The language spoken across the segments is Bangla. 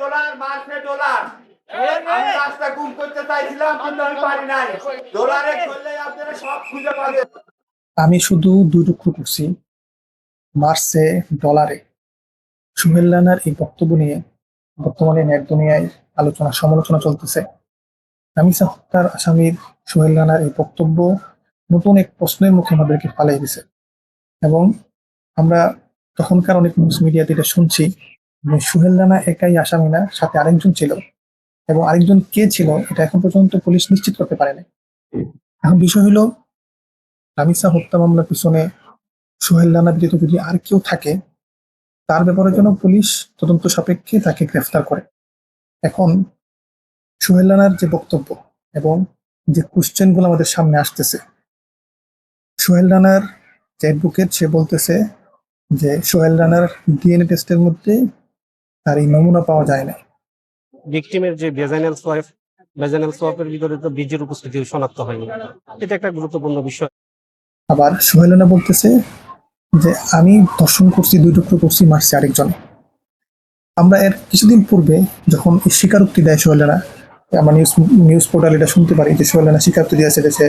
ডলার মারছে ডলার। আমি রাস্তা গুম করতে চাইছিলাম কিন্তু আমি পারি নাই। ডলারে করলে আপনারা সব খুঁজে পাবেন। আমি শুধু দুই টুকরো করছি মার্চে ডলারে। সুহেল রানার এই বক্তব্য নিয়ে বর্তমানে নেট দুনিয়ায় আলোচনা সমালোচনা চলতেছে। রামিসা হত্যার আসামির সুহেল রানার এই বক্তব্য নতুন এক প্রশ্নের মুখে আমাদেরকে ফালিয়ে দিছে এবং আমরা তখনকার অনেক নিউজ মিডিয়াতে এটা শুনছি যে সুহেল রানা একাই আসামি না, সাথে আরেকজন ছিল এবং আরেকজন কে ছিল এটা এখন পর্যন্ত পুলিশ নিশ্চিত করতে পারেনি। এখন বিষয় হলো রামিসা হত্যা মামলার পিছনে সুহেল রানা ব্যতীত যদি আর কেউ থাকে তার ব্যাপারে যেন পুলিশ তদন্ত সাপেক্ষে তাকে গ্রেফতার করে। এখন সুহেল রানার যে বক্তব্য এবং যে কোশ্চেন গুলো আমাদের সামনে আসতেছে, সোহেল রানার যে অ্যাডভোকেট সে বলতেছে যে সোহেল রানার ডিএনএ টেস্টের মধ্যে তার এই নমুনা পাওয়া যায় না। ভিকটিমের যে ভেজাইনাল সোয়াপের ভিতরে তো বীজের উপস্থিতি শনাক্ত হয়নি। এটা একটা গুরুত্বপূর্ণ বিষয়। আবার সোহেল রানা বলতেছে যে আমি ধর্ষণ করছি, দুই টুকরো করছি, মারছি আরেকজনে। আমরা এর কিছুদিন পূর্বে যখন এই স্বীকারোক্তি দেয় সোহেল রানা, আমরা নিউজ পোর্টাল এটা শুনতে পারি যে সোহেল রানা স্বীকারোক্তি দিয়েছে যে সে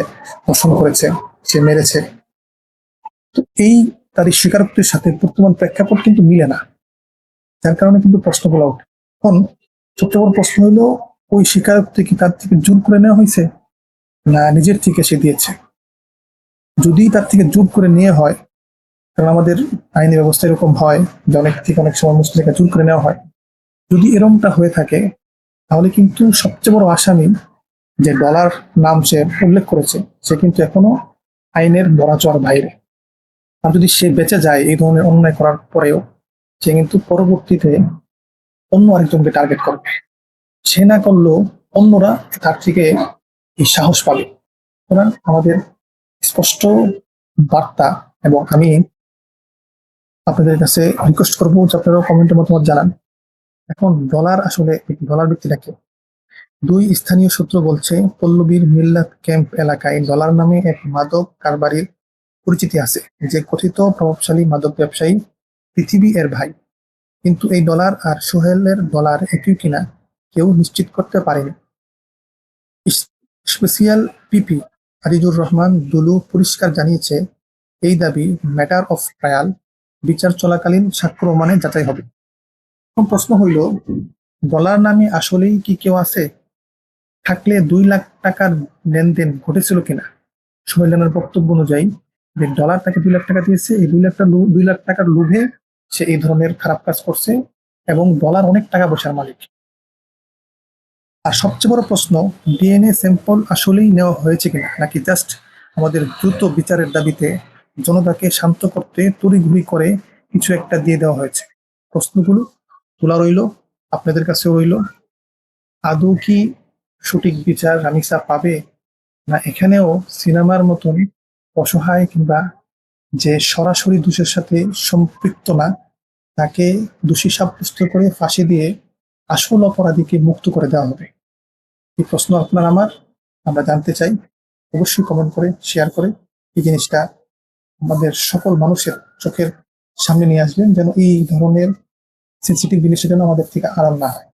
ধর্ষণ করেছে, সে মেরেছে। তো এই তার এই স্বীকারোক্তির সাথে বর্তমান প্রেক্ষাপট কিন্তু মিলে না, যার কারণে কিন্তু প্রশ্নগুলো ওঠে। এখন সবচেয়ে বড় প্রশ্ন হলো ওই স্বীকারোক্তি কি তার থেকে জোর করে নেওয়া হয়েছে না নিজের থেকে সে দিয়েছে? যদি তার থেকে জোর করে নেওয়া হয়, কারণ আমাদের আইনি ব্যবস্থা এরকম হয় যে অনেক থেকে অনেক সময় মুসলিম থেকে জোর করে নেওয়া হয়, যদি এরকমটা হয়ে থাকে তাহলে কিন্তু সবচেয়ে বড় আসামি যে ডলার নাম সে উল্লেখ করেছে সে কিন্তু এখনো আইনের বরাচর বাইরে। আর যদি সে বেঁচে যায় এই ধরনের অন্যায় করার পরেও, সে কিন্তু পরবর্তীতে অন্য আরেকজনকে টার্গেট করবে। সে না করলেও অন্যরা তার থেকে এই সাহস পাবে। সুতরাং আমাদের স্পষ্ট বার্তা, এবং আমি আপনাদের কাছে রিকোয়েস্ট করবো যে আপনারা কমেন্টের মতামত জানান। এখন ডলার আসলে ডলার ব্যক্তিটা কে? দুই স্থানীয় সূত্র বলছে পল্লবীর মিল্লাত ক্যাম্প এলাকায় ডলার নামে এক মাদক কারবারির পরিচিতি আছে, যে কথিত প্রভাবশালী মাদক ব্যবসায়ী পৃথিবী এর ভাই। কিন্তু এই ডলার আর সোহেলের ডলার একই কিনা কেউ নিশ্চিত করতে পারেনি। স্পেশাল পিপি আরিজুর রহমান দুলু পরিষ্কার জানিয়েছে এই দাবি ম্যাটার অফ ট্রায়াল, বিচার চলাকালীন সাক্ষ্য প্রমাণে যাচাই হবে। এখন প্রশ্ন হইল, ডলার নামে আসলেই কি কেউ আছে? থাকলে 2 লাখ টাকার লেনদেন ঘটেছিল কিনা? সোহেল রানার বক্তব্য অনুযায়ী যে ডলার তাকে 2 লাখ টাকা দিয়েছে, এই 2 লাখ টাকার লোভে সে এই ধরনের খারাপ কাজ করছে এবং ডলার অনেক টাকা পয়সার মালিক। আর সবচেয়ে বড় প্রশ্ন, ডিএনএ স্যাম্পল আসলেই নেওয়া হয়েছে কিনা, নাকি জাস্ট আমাদের দ্রুত বিচারের দাবিতে জনতাকে শান্ত করতে তড়িঘড়ি করে কিছু একটা দিয়ে দেওয়া হয়েছে? প্রশ্নগুলো তোলা রইল, আপনাদের কাছেও রইল। আদৌ কি সঠিক বিচার রামিসা পাবে, না এখানেও সিনেমার মতন অসহায় কিংবা যে সরাসরি দোষের সাথে সম্পৃক্ত না তাকে দোষী সাব্যস্ত করে ফাঁসি দিয়ে আসল অপরাধীকে মুক্ত করে দেওয়া হবে? এই প্রশ্ন আপনার আমার, আমরা জানতে চাই। অবশ্যই কমেন্ট করে শেয়ার করে এই জিনিসটা আমাদের সকল মানুষের চোখের সামনে নিয়ে আসবেন, যেন এই ধরনের সেন্সিটিভ জিনিসের জন্য আমাদের থেকে আড়াল না হয়।